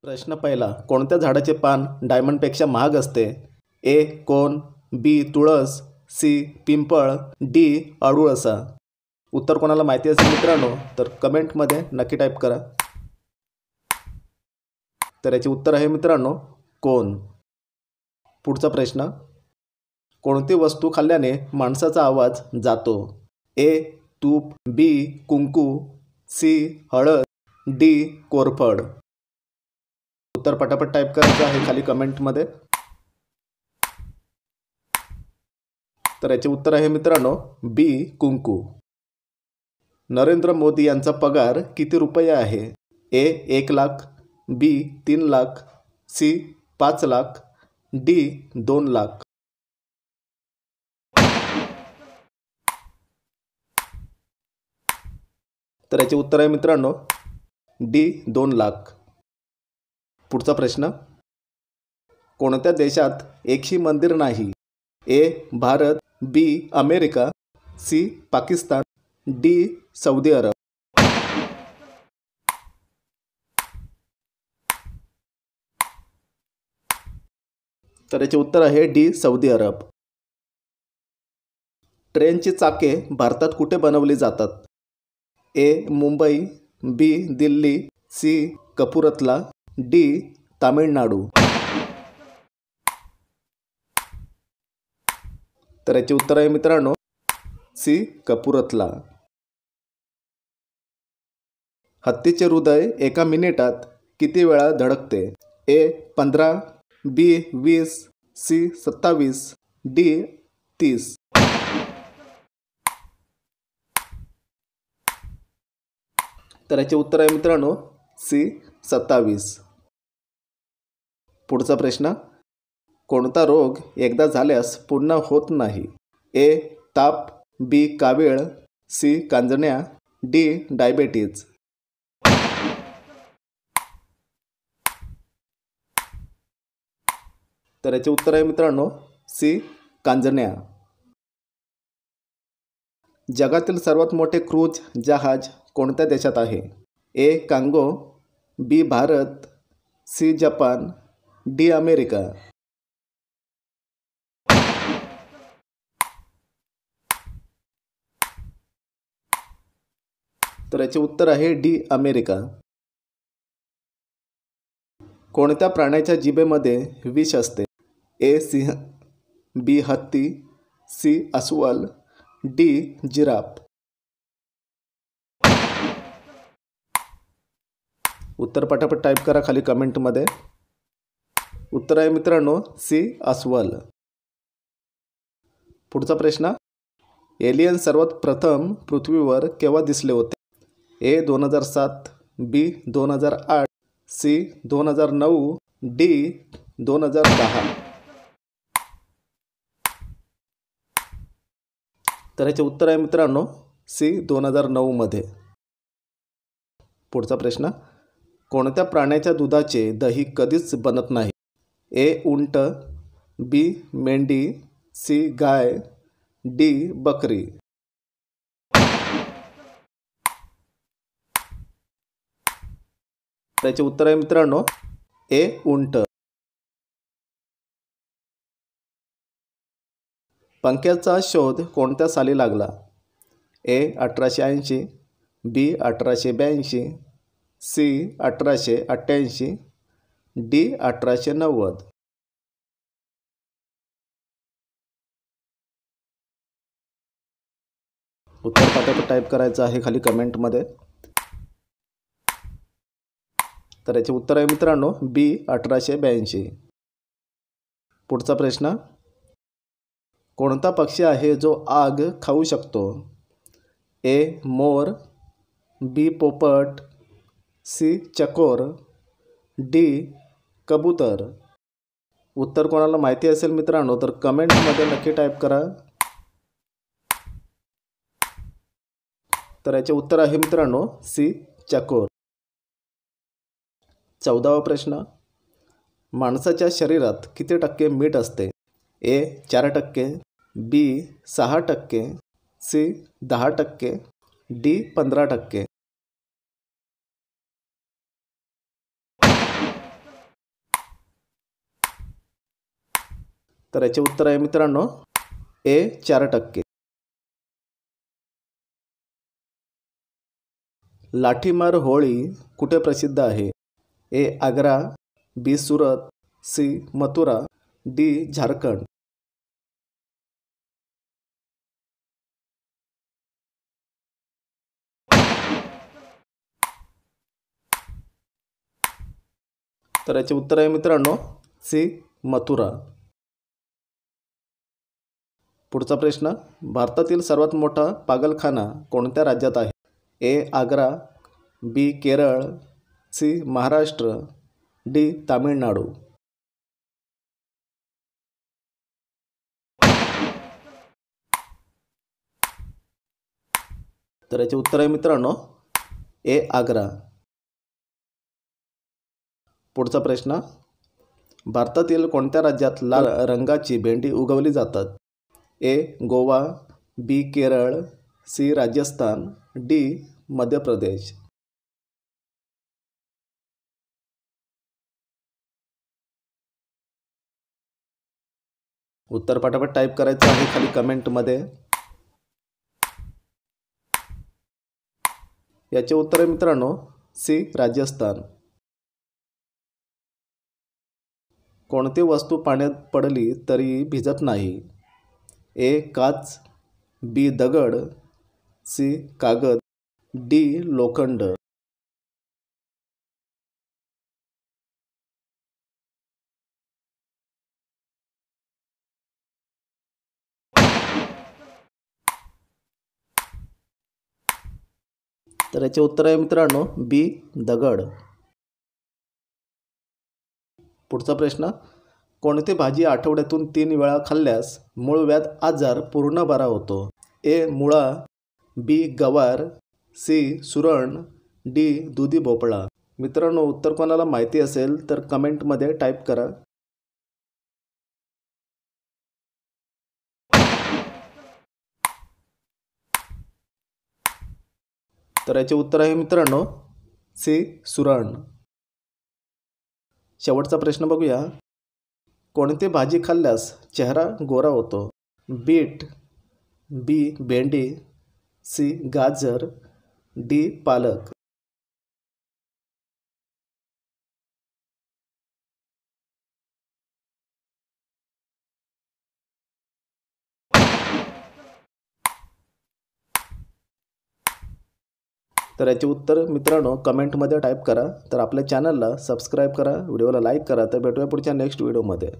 प्रश्न पहिला. कोणत्या झाडाचे पान डायमंडपेक्षा महाग असते? ए. कोन, बी. तुळस, सी. पिंपळ, डी. अडुळसा. उत्तर कोणाला माहिती असेल मित्रांनो तर कमेंटमध्ये नक्की टाईप करा. तर याचे उत्तर आहे मित्रांनो कोन. पुढचा प्रश्न. कोणती वस्तू खाल्ल्याने माणसाचा आवाज जातो? ए. तूप, बी. कुंकू, सी. हळद, डी. कोरफड. उत्तर पटापट टाईप करायचं आहे खाली कमेंटमध्ये. तर याचे उत्तर आहे मित्रांनो बी. कुंकू. नरेंद्र मोदी यांचा पगार किती रुपये आहे? ए. 1 लाख, बी. 3 लाख, सी. 5 लाख, डी. 2 लाख. तर याचे उत्तर आहे मित्रांनो डी. 2 लाख. पुढचा प्रश्न. कोणत्या देशात एकही मंदिर नाही? A. Bharat, B. America, C. Pakistan, D. Saudi Arab. तर याचे उत्तर आहे डी. सौदी अरब. ट्रेनची चाके भारतात कुठे बनवली जातात? ए. मुंबई, बी. दिल्ली, सी. कपूरथला, डी. तामिळनाडू. तर याचे उत्तर आहे मित्रांनो सी. कपूरथला. हत्तीचे हृदय एका मिनिटात किती वेळा धडकते? ए. 15, बी. 20, सी. 27, डी. 30. तर याचे उत्तर आहे मित्रांनो सी. 27. पुढचा प्रश्न. कोणता रोग एकदा झाल्यास पुन्हा होत नाही? ए. ताप, बी. कावीळ, सी. कांजण्या, डी. डायबेटीज. तर याचे उत्तर आहे मित्रांनो सी. कांजण्या. जगातील सर्वात मोठे क्रूझ जहाज कोणत्या देशात आहे? A. Congo, B. Bharat, C. Japan, D. America. तर याचे उत्तर आहे डी. अमेरिका. कोणत्या प्राण्याच्या जिभेमध्ये विष असते? ए. सिंह, बी. हत्ती, सी. अस्वल, डी. जिराफ. उत्तर पटापट टाईप करा खाली कमेंटमध्ये. उत्तर आहे मित्रांनो सी. अस्वल. पुढचा प्रश्न. एलियन सर्वात प्रथम पृथ्वीवर केव्हा दिसले होते? ए. 2007, बी. 2008, सी. 2009, डी. 2010. तर याचे उत्तर आहे मित्रांनो सी. 2009 मध्ये. पुढचा प्रश्न. कोणत्या प्राण्याच्या दुधाचे दही कधीच बनत नाही? ए. उंट, बी. मेंढी, सी. गाय, डी. बकरी. त्याचे उत्तर आहे मित्रांनो ए. उंट. पंख्याचा शोध कोणत्या साली लागला? ए. 1880, बी. 1882, सी. 1888, डी. 1890. उत्तर पटापट टाईप करायचं आहे खाली कमेंटमध्ये. तर याचे उत्तर आहे मित्रांनो बी. 1882. पुढचा प्रश्न. कोणता पक्षी आहे जो आग खाऊ शकतो? ए. मोर, बी. पोपट, सी. चकोर, डी. कबूतर. उत्तर कोणाला माहिती असेल मित्रांनो तर कमेंटमध्ये नक्की टाईप करा. तर याचे उत्तर आहे मित्रांनो सी. चकोर. 14वा प्रश्न. माणसाच्या शरीरात किती टक्के मीठ असते? ए. 4%, बी. 6%, सी. 10%, डी. 15%. तर याचे उत्तर आहे मित्रांनो ए 4%. लाठीमार होळी कुठे प्रसिद्ध आहे? ए आग्रा, बी सुरत, सी मथुरा, डी झारखंड. तर याचे उत्तर आहे मित्रांनो सी मथुरा. पुढचा प्रश्न, भारतातील सर्वात मोठा पागलखाना कोणत्या राज्यात आहे? ए आग्रा, बी केरळ, सी महाराष्ट्र, डी तामिळनाडू. तर याचे उत्तर आहे मित्रांनो ए आग्रा. पुढचा प्रश्न, भारतातील कोणत्या राज्यात लाल रंगाची भेंडी उगवली जातात? ए गोवा, बी केरळ, सी राजस्थान, डी मध्य प्रदेश. उत्तर पटापट टाईप करायचं आहे खाली कमेंटमध्ये. याचे उत्तर आहे मित्रांनो सी राजस्थान. कोणती वस्तू पाण्यात पडली तरी भिजत नाही? ए काच, बी दगड, सी कागद, डी लोखंड. तर याचे उत्तर आहे मित्रांनो बी दगड. पुढचा प्रश्न, कोणती भाजी आठवड्यातून 3 वेळा खाल्ल्यास मूळव्याध आजार पूर्ण बरा होतो? ए मुळा, बी गवार, सी सुरण, डी दुधी भोपळा. मित्रांनो उत्तर कोणाला माहिती असेल तर कमेंटमध्ये टाईप करा. तर याचे उत्तर आहे मित्रांनो सी सुरण. शेवटचा प्रश्न बघूया, कोणती भाजी खाल्ल्यास चेहरा गोरा होतो? बीट, बी भेंडी, सी गाजर, डी पालक. तर याचे उत्तर मित्रांनो कमेंटमध्ये टाईप करा. तर आपल्या चॅनलला सबस्क्राईब करा, व्हिडिओला लाईक करा. तर भेटूया पुढच्या नेक्स्ट व्हिडिओमध्ये.